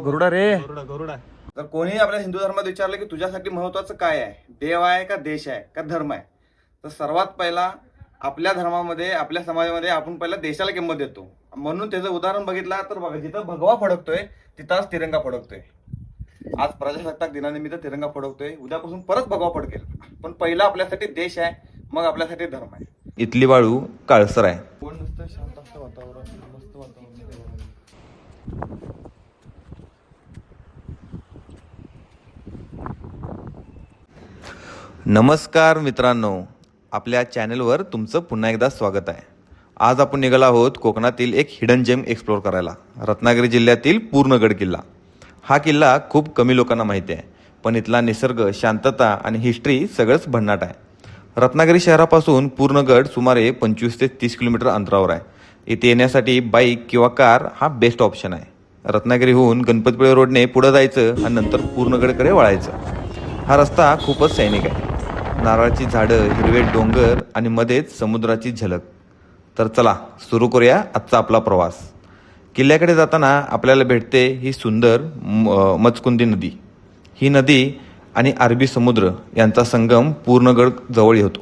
गरुडा रे. गरुडा. तर कोणी आपल्या हिंदू धर्मात विचारलं की तुझ्यासाठी महत्वाचं काय आहे, देव आहे का देश आहे का धर्म आहे, तर सर्वात पहिला आपल्या धर्मामध्ये आपल्या समाजामध्ये आपण पहिला देशाला किंमत देतो. म्हणून त्याचं उदाहरण बघितलं तर बघा, जिथं भगवा फडकतोय तिथंच तिरंगा फडकतोय. आज प्रजासत्ताक दिनानिमित्त तिरंगा फडकतोय, उद्यापासून परत भगवा फडकेल. पण पहिला आपल्यासाठी देश आहे, मग आपल्यासाठी धर्म आहे. इथली वाळू काळसर आहे. कोण नुसतं शांत असतं वातावरण, मस्त वातावरण. नमस्कार मित्रांनो, आपल्या चॅनलवर तुमचं पुन्हा एकदा स्वागत आहे. आज आपण निघालो आहोत कोकणातील एक हिडन जेम एक्सप्लोर करायला, रत्नागिरी जिल्ह्यातील पूर्णगड किल्ला. हा किल्ला खूप कमी लोकांना माहिती आहे, पण इथला निसर्ग, शांतता आणि हिस्ट्री सगळंच भन्नाट आहे. रत्नागिरी शहरापासून पूर्णगड सुमारे 25 ते 30 किलोमीटर अंतरावर आहे. इथे येण्यासाठी बाईक किंवा कार हा बेस्ट ऑप्शन आहे. रत्नागिरीहून गणपतीपुळे रोडने पुढे जायचं आणि नंतर पूर्णगडकडे वळायचं. हा रस्ता खूपच सैनिक आहे. नारळाची झाडं, हिरवे डोंगर आणि मध्येच समुद्राची झलक. तर चला सुरू करूया आजचा आपला प्रवास. किल्ल्याकडे जाताना आपल्याला भेटते ही सुंदर मचकुंदी नदी. ही नदी आणि अरबी समुद्र यांचा संगम पूर्णगड जवळ होतो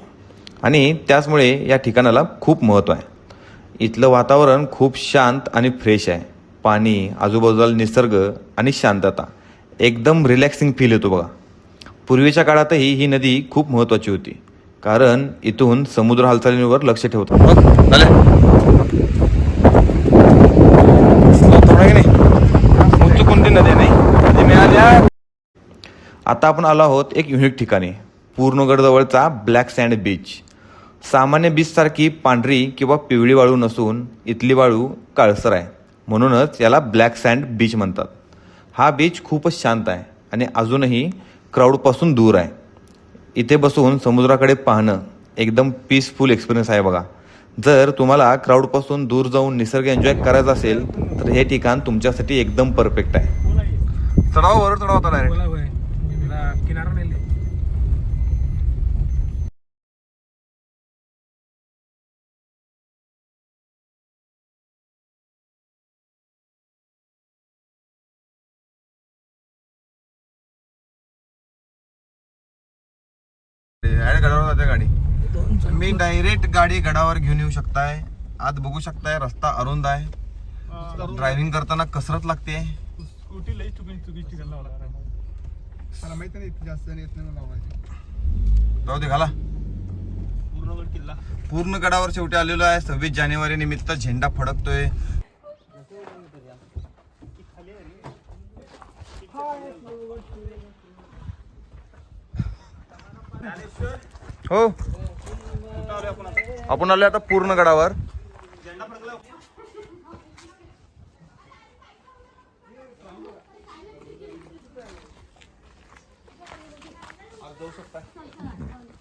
आणि त्याचमुळे या ठिकाणाला खूप महत्त्व आहे. इथलं वातावरण खूप शांत आणि फ्रेश आहे. पाणी, आजूबाजूला निसर्ग आणि शांतता, एकदम रिलॅक्सिंग फील येतो बघा. पूर्वीच्या काळातही ही नदी खूप महत्त्वाची होती, कारण इथून समुद्र हालचालींवर लक्ष ठेवतात. आता आपण आलो आहोत एक युनिक ठिकाणी, पूर्णगड जवळचा ब्लॅक सँड बीच. सामान्य बीचसारखी पांढरी किंवा पिवळी वाळू नसून इथली वाळू काळसर आहे, म्हणूनच याला ब्लॅक सँड बीच म्हणतात. हा बीच खूपच शांत आहे आणि अजूनही क्राऊडपासून दूर आहे. इथे बसून समुद्राकडे पाहणं एकदम पीसफुल एक्सपिरियन्स आहे बघा. जर तुम्हाला क्राऊडपासून दूर जाऊन निसर्ग एन्जॉय करायचा असेल तर हे ठिकाण तुमच्यासाठी एकदम परफेक्ट आहे. चढावावर चढावता डायरेक्ट. गडावर जाते गाडी. मी डायरेक्ट गाडी गडावर घेऊन येऊ शकताय. आत बघू शकताय, रस्ता अरुंद आहे. ड्रायव्हिंग करताना कसरत लागते. स्कूटी लई चुकीची लावला मला माहिती नाही, जास्त येत नाही लावायची. जाऊ दे, घाला. पूर्णगड किल्ला पूर्ण गडावर शेवटी आलेलो आहे. 26 जानेवारी निमित्त झेंडा फडकतोय. हो, आपण आलो आता पूर्ण गडावर.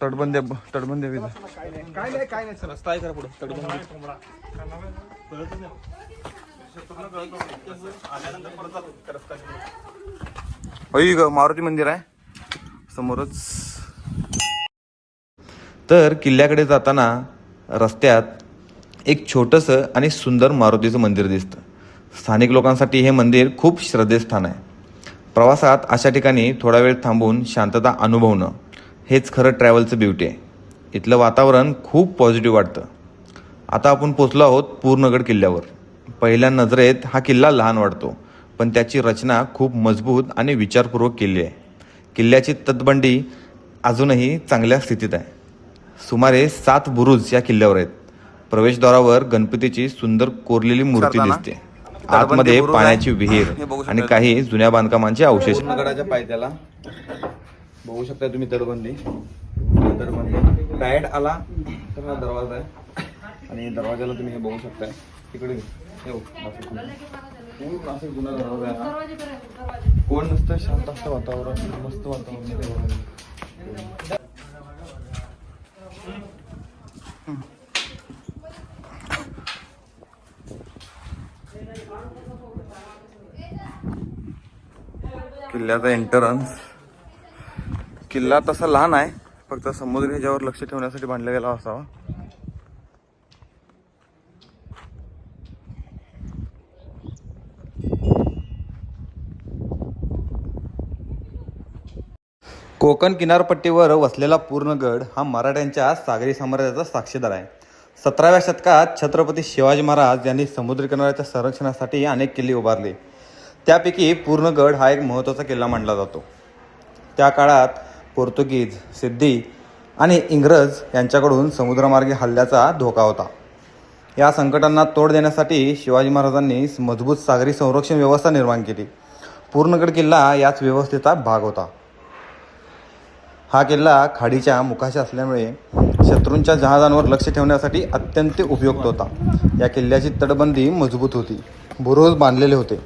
तटबंदी काय नाही चला स्थाय करा पुढे मारुती मंदिर आहे समोरच. तर किल्ल्याकडे जाताना रस्त्यात एक छोटंसं आणि सुंदर मारुतीचं मंदिर दिसतं. स्थानिक लोकांसाठी हे मंदिर खूप श्रद्धेस्थान आहे. प्रवासात अशा ठिकाणी थोडा वेळ थांबून शांतता अनुभवणं हेच खरं ट्रॅव्हलचं ब्युटी आहे. इथलं वातावरण खूप पॉझिटिव्ह वाटतं. आता आपण पोचलो आहोत पूर्णगड किल्ल्यावर. पहिल्या नजरेत हा किल्ला लहान वाटतो, पण त्याची रचना खूप मजबूत आणि विचारपूर्वक केली आहे. किल्ल्याची तटबंदी अजूनही चांगल्या स्थितीत आहे. सुमारे 7 बुरुज या किल्ल्यावर आहेत. प्रवेशद्वारावर गणपतीची सुंदर कोरलेली मूर्ती दिसते. आतमध्ये पाण्याची विहीर आणि काही जुन्या बांधकामांचे अवशेष. गडाच्या पायथ्याला बघू शकता तुम्ही तटबंदी. डायरेक्ट आला तर हा दरवाजा आहे आणि दरवाजाला तुम्ही हे बघू शकताय. तिकडे पूर्ण असं जुना दरवाजा आहे. कोण नसतं, शांत असतं वातावरण, मस्त वातावरण. किल्ल्याचा एंट्रन्स. किल्ला तसा लहान आहे, फक्त समुद्र ह्याच्यावर लक्ष ठेवण्यासाठी बांधला गेला असावा. कोकण किनारपट्टीवर वसलेला पूर्णगड हा मराठ्यांच्या सागरी साम्राज्याचा साक्षीदार आहे. 17व्या शतकात छत्रपती शिवाजी महाराज यांनी समुद्रकिनाऱ्याच्या संरक्षणासाठी अनेक किल्ले उभारले. त्यापैकी पूर्णगड हा एक महत्त्वाचा किल्ला मानला जातो. त्या काळात पोर्तुगीज, सिद्धी आणि इंग्रज यांच्याकडून समुद्रमार्गे हल्ल्याचा धोका होता. या संकटांना तोड देण्यासाठी शिवाजी महाराजांनी मजबूत सागरी संरक्षण व्यवस्था निर्माण केली. पूर्णगड किल्ला याच व्यवस्थेचा भाग होता. हा किल्ला खाडीच्या मुखाशी असल्यामुळे शत्रूंच्या जहाजांवर लक्ष ठेवण्यासाठी अत्यंत उपयुक्त होता. या किल्ल्याची तटबंदी मजबूत होती, बुरुज बांधलेले होते,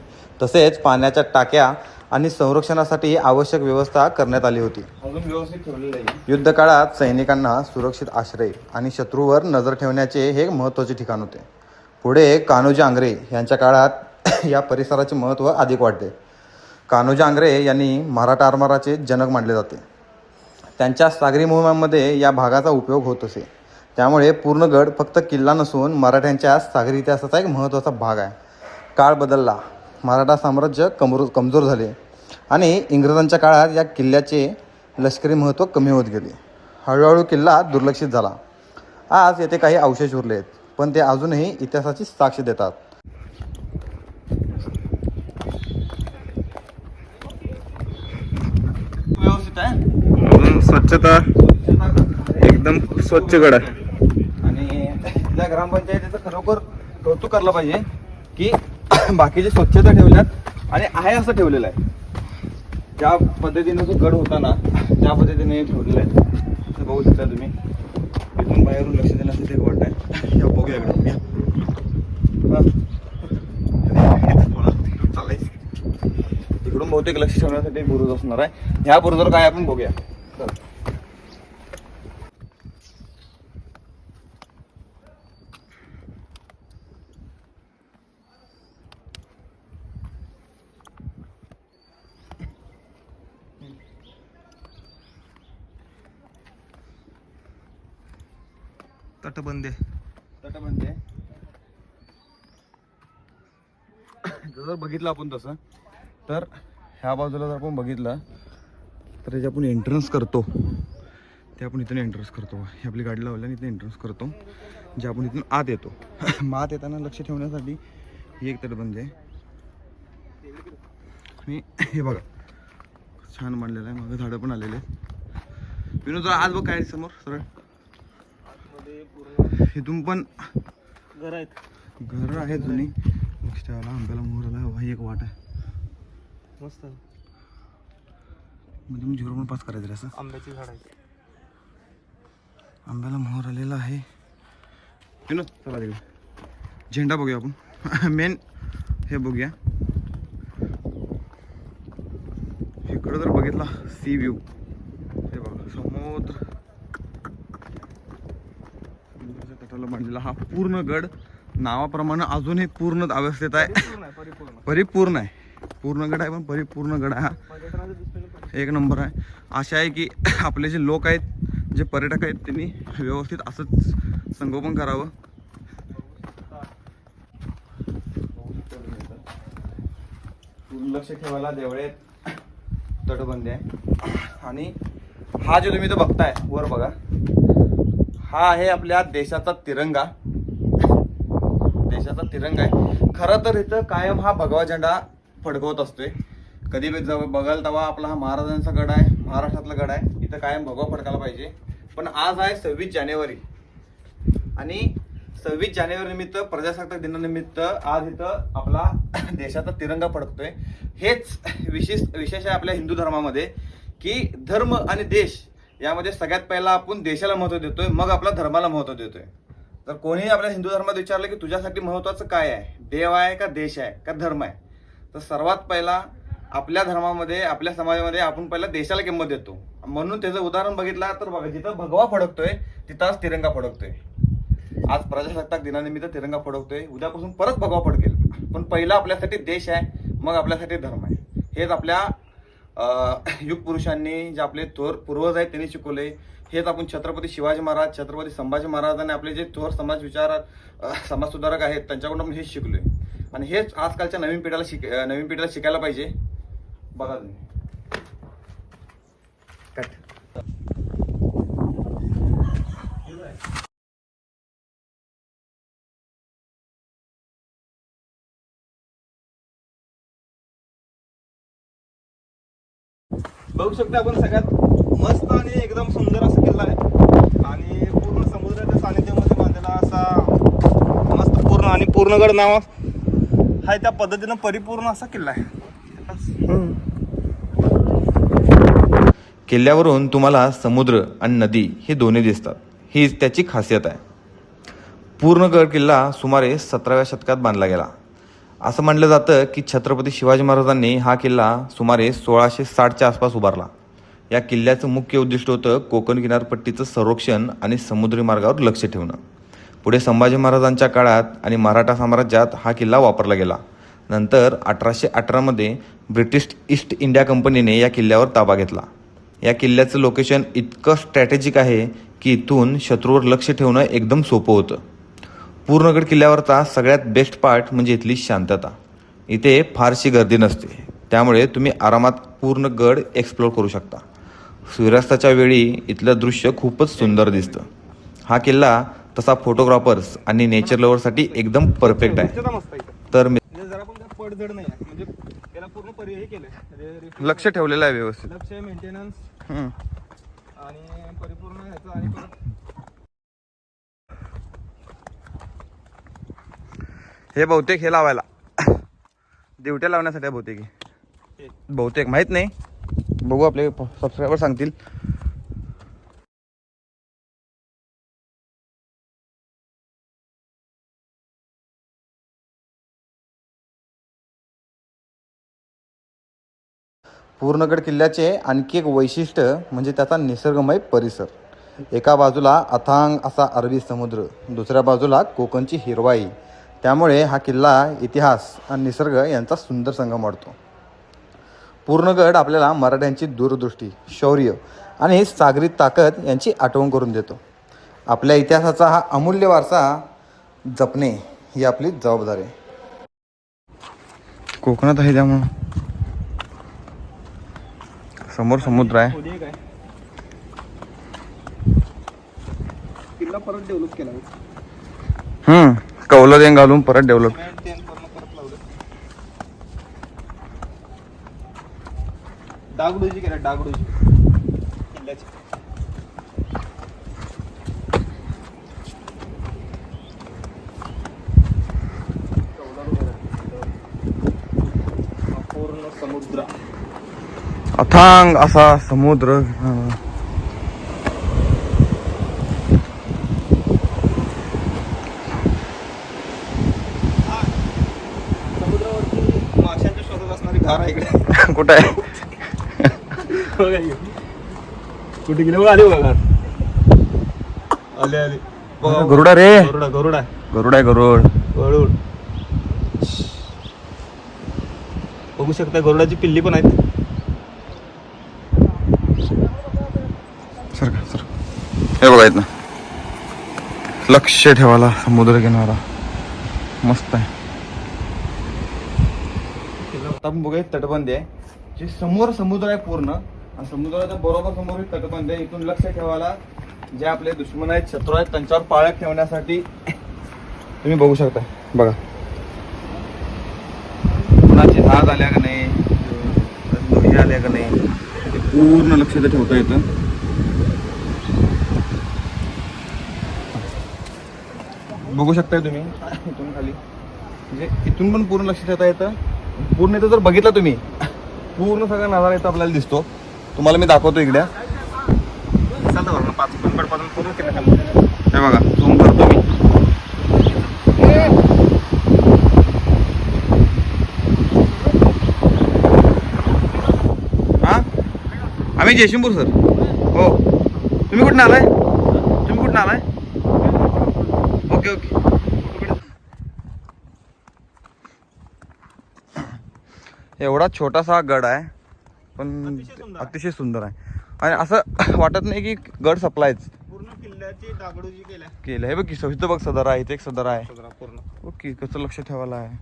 तसेच पाण्याच्या टाक्या आणि संरक्षणासाठी आवश्यक व्यवस्था करण्यात आली होती. अजून व्यवस्थित ठेवलेलं आहे. युद्धकाळात सैनिकांना सुरक्षित आश्रय आणि शत्रूवर नजर ठेवण्याचे हे महत्त्वाचे ठिकाण होते. पुढे कान्होजी आंग्रे यांच्या काळात या परिसराचे महत्त्व अधिक वाढले. कान्होजी आंग्रे यांनी मराठा आरमाराचे जनक मानले जाते. त्यांच्या सागरी मोहिमांमध्ये या भागाचा उपयोग होत असे. त्यामुळे पूर्णगड फक्त किल्ला नसून मराठ्यांच्या सागरी इतिहासाचा एक महत्त्वाचा भाग आहे. काळ बदलला, मराठा साम्राज्य कमजोर झाले आणि इंग्रजांच्या काळात या किल्ल्याचे लष्करी महत्त्व कमी होत गेले. हळूहळू किल्ला दुर्लक्षित झाला. आज येथे काही अवशेष उरले आहेत, पण ते अजूनही इतिहासाची साक्ष देतात. व्यवस्थित आहे. स्वच्छता एकदम स्वच्छ गड आहे. आणि त्या ग्रामपंचायतीचं खरोखर कौतुक करायला पाहिजे की बाकीची स्वच्छता ठेवल्यात आणि आहे असं ठेवलेलं आहे. ज्या पद्धतीने जो गड होता ना त्या पद्धतीने ठेवलेलं आहे. तर बघू शकता तुम्ही. इथून बाहेरून लक्ष देण्यासाठी एक वाट आहे. या बघूया इकडे चालायचं. इकडून बहुतेक लक्ष ठेवण्यासाठी बुरुज असणार आहे. ह्या बुरुजावर काय आपण बघूया. तटबंदी तटबंदी आहे. जर बघितलं आपण तसं तर ह्या बाजूला जर आपण बघितलं तर जे आपण एंट्रन्स करतो ते आपण इथून एंट्रन्स करतो. ही आपली गाडी लावल्याने इथून एंट्रन्स करतो, जे आपण इथून आत येतो. आत येताना लक्ष ठेवण्यासाठी ही एक तटबंदी आहे. आणि हे बघा छान मांडलेलं आहे. मागं झाडं पण आलेले आहेत. विनोद जरा आज बघ काय आहे समोर सरळ. इथून पण घर आहेत. घरं आहेत जुनी. लक्ष ठेवायला आंब्याला मोहर आला. ही एक वाट आहे मस्त म्हणजे मी झिरो पण पास करायचं असं. आंब्याची झाड आहेत. आंब्याला मोहर आलेला आहे. विनोद चला तिकडे झेंडा बघूया आपण. मेन हे बघूया. इकडं जर बघितला सी व्ह्यू हे बघा समुद्र तटाला बांधलेला हा पूर्ण गड नावाप्रमाणे अजूनही पूर्ण अवस्थेत आहे. परिपूर्ण आहे. पूर्ण गड आहे पण परिपूर्ण गड आहे हा. एक नंबर आहे. आशा आहे की आपले जे लोक आहेत, जे पर्यटक आहेत, त्यांनी व्यवस्थित असंच संगोपन करावं. लक्ष ठेवायला देवळे तटबंदी आहे. आणि हा जो तुम्ही तो बघताय वर बघा, हा आहे आपल्या देशाचा तिरंगा. देशाचा तिरंगा आहे. खरं तर इथं कायम हा भगवा झेंडा फडकवत असतोय. कधी बघाल तेव्हा आपला हा महाराजांचा गड आहे, महाराष्ट्रातला गड आहे. इथं कायम भगवा फडकायला पाहिजे. पण आज आहे 26 जानेवारी आणि 26 जानेवारी निमित्त, प्रजासत्ताक दिनानिमित्त आज इथं आपला देशाचा तिरंगा फडकतोय. हेच विशेष आहे आपल्या हिंदू धर्मामध्ये की धर्म आणि देश यामध्ये सगळ्यात पहिला आपण देशाला महत्त्व देतोय, मग आपल्या धर्माला महत्त्व देतोय. तर कोणीही आपल्या हिंदू धर्मात विचारलं की तुझ्यासाठी महत्त्वाचं काय आहे, देव आहे का देश आहे का धर्म आहे, तर सर्वात पहिला आपल्या धर्मामध्ये, आपल्या समाजामध्ये आपण पहिला देशाला किंमत देतो. म्हणून त्याचं उदाहरण बघितलं तर बघा, जिथं भगवा फडकतोय तिथंच तिरंगा फडकतोय. आज प्रजासत्ताक दिनानिमित्त तिरंगा फडकतोय. उद्यापासून परत भगवा फडकेल. पण पहिला आपल्यासाठी देश आहे, मग आपल्यासाठी धर्म आहे. हेच आपल्या युग पुरुषांनी, जे आपले थोर पूर्वज आहेत त्यांनी शिकवले. हेच आपण छत्रपती शिवाजी महाराज, छत्रपती संभाजी महाराजांनी आपले जे थोर समाज सुधारक आहेत त्यांच्याकडून आपण हेच शिकलोय. आणि हेच आजकालच्या नवीन पिढीला शिकायला पाहिजे. बघा तुम्ही बघू शकता आपण सगळ्यात मस्त आणि एकदम सुंदर असा किल्ला आहे आणि पूर्ण समुद्राच्या सानिध्यामध्ये बांधलेला असा मस्त पूर्ण आणि पूर्णगड नाव आहे त्या पद्धतीनं परिपूर्ण असा किल्ला आहे. किल्ल्यावरून तुम्हाला समुद्र आणि नदी हे दोन्ही दिसतात. हीच त्याची खासियत आहे. पूर्ण गड किल्ला सुमारे 17व्या शतकात बांधला गेला. असं म्हटलं जातं की छत्रपती शिवाजी महाराजांनी हा किल्ला सुमारे 1660च्या आसपास उभारला. या किल्ल्याचं मुख्य उद्दिष्ट होतं कोकण किनारपट्टीचं संरक्षण आणि समुद्री मार्गावर लक्ष ठेवणं. पुढे संभाजी महाराजांच्या काळात आणि मराठा साम्राज्यात हा किल्ला वापरला गेला. नंतर 1818मध्ये ब्रिटिश ईस्ट इंडिया कंपनीने या किल्ल्यावर ताबा घेतला. या किल्ल्याचं लोकेशन इतकं स्ट्रॅटेजिक आहे की इथून शत्रूवर लक्ष ठेवणं एकदम सोपं होतं. पूर्णगड किल्ल्यावरचा सगळ्यात बेस्ट पार्ट म्हणजे इथली शांतता. इथे फारशी गर्दी नसते, त्यामुळे तुम्ही आरामात पूर्ण गड एक्सप्लोअर करू शकता. सूर्यास्ताच्या वेळी इथलं दृश्य खूपच सुंदर दिसतं. हा किल्ला तसा फोटोग्राफर्स आणि नेचर लव्हरसाठी एकदम परफेक्ट आहे. तर जरा पण त्यात पडझड नाही आहे, म्हणजे त्याला पूर्ण पर्याय केलंय. लक्ष ठेवलेलं आहे व्यवस्थित. लक्ष मेंटेनन्स आणि परिपूर्ण ह्याचं आणि परत हे बहुतेक हे लावायला दिवट्या लावण्यासाठी बहुतेक बहुतेक माहित नाही. बघू आपले सबस्क्रायबर सांगतील. पूर्णगड किल्ल्याचे आणखी एक वैशिष्ट्य म्हणजे त्याचा निसर्गमय परिसर. एका बाजूला अथांग असा अरबी समुद्र, दुसऱ्या बाजूला कोकणची हिरवाई. त्यामुळे हा किल्ला इतिहास आणि निसर्ग यांचा सुंदर संगम वाढतो. पूर्णगड आपल्याला मराठ्यांची दूरदृष्टी, शौर्य आणि सागरी ताकद यांची आठवण करून देतो. आपल्या इतिहासाचा हा अमूल्य वारसा जपणे ही आपली जबाबदारी आहे. कोकणात आहे त्यामुळं समोर समुद्र आहे. खोली एक आहे. किल्ला परत डेव्हलप केला कौलं ते घालून परत डेव्हलप. परत लावलं. डागडुजी केला, डागडुजी किल्ल्याची. पूर्ण समुद्र, अथांग असा समुद्र. समुद्रावरती माशांच्या शोधात असणारी घार आहे इकडे. कुठं आहे? कुठे गेले बघ, आले बघा घार. आले आले. गरुडा रे. गरुडा गरुडा गरुड आहे गरुड. गरुड. बघू शकता गरुडाची पिल्ली पण आहेत. सर सर हे बघा ना, लक्ष ठेवायला समुद्र किनारा मस्त आहे. आता आपण बघूया तटबंदी आहे, जे समोर समुद्र आहे पूर्ण आणि समुद्राच्या बरोबर समोर ही तटबंदी आहे. इथून लक्ष ठेवायला जे आपले दुश्मन आहेत, शत्रू आहेत, त्यांच्यावर पाळत ठेवण्यासाठी तुम्ही बघू शकता. बघा कुणाची जहाज आल्या का नाही, दोरी आल्या का नाही, ते पूर्ण लक्ष इथं ठेवता येतं. बघू शकताय तुम्ही इथून खाली, म्हणजे इथून पण पूर्ण लक्ष ठेवता येतं. पूर्ण इथं जर बघितलं तुम्ही, पूर्ण सगळा नजारा इथं आपल्याला दिसतो. तुम्हाला मी दाखवतो इकडे. चालतं बघा 5 किलोमीटरपासून पूर्ण किल्ला. हे बघा झूम करतो मी. हा आम्ही जयशिंपूर सर. हो तुम्ही कुठून आलाय? तुम्ही कुठून आलाय? Okay okay. एवढा छोटासा गड आहे पण अतिशय सुंदर आहे. आणि असं वाटत नाही की गड सप्लायच. पूर्ण किल्ल्याची डागडुजी केलं आहे बघ की. इथं बघ सदर आहे, इथे एक सदर आहे. पूर्ण ओके कसं लक्ष ठेवायला आहे.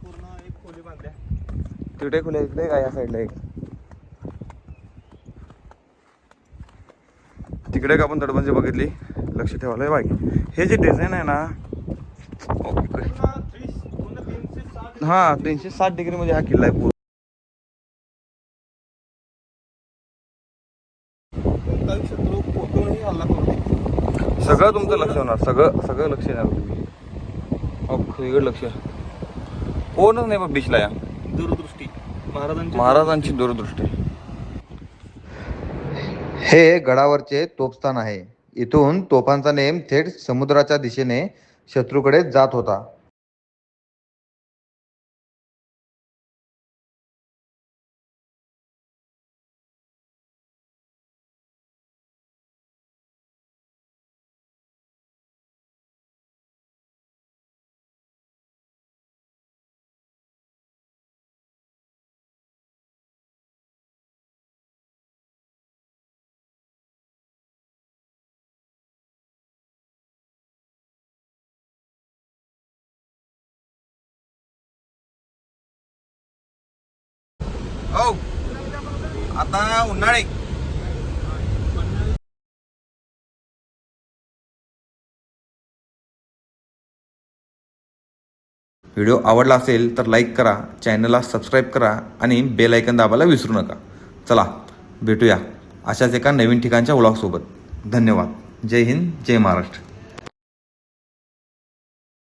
पूर्ण एक खोली बांधल्या. तिकडे खुले इकडे काय या साईडला एक. तिकडे का आपण तटबंदी बघितली, लक्ष ठेवायला बाकी. हे जे डिझाईन आहे ना, हा 360 डिग्री मध्ये हा किल्ला आहे पूर्ण. सगळं तुमचं लक्ष होणार, सगळं लक्ष येणार तुम्ही. इकडे लक्ष कोणच नाही बा बीचला या. दूरदृष्टी महाराजांची दूरदृष्टी. हे गडावरचे तोफस्थान आहे. इथून तोफांचा नेम थेट समुद्राच्या दिशेने शत्रूकडे जात होता. हो आता उन्हाळे व्हिडिओ आवडला असेल तर लाईक करा, चॅनलला सबस्क्राईब करा आणि बेल आयकन दाबायला विसरू नका. चला भेटूया अशाच एका नवीन ठिकाणच्या व्लॉगसोबत. धन्यवाद. जय हिंद, जय महाराष्ट्र.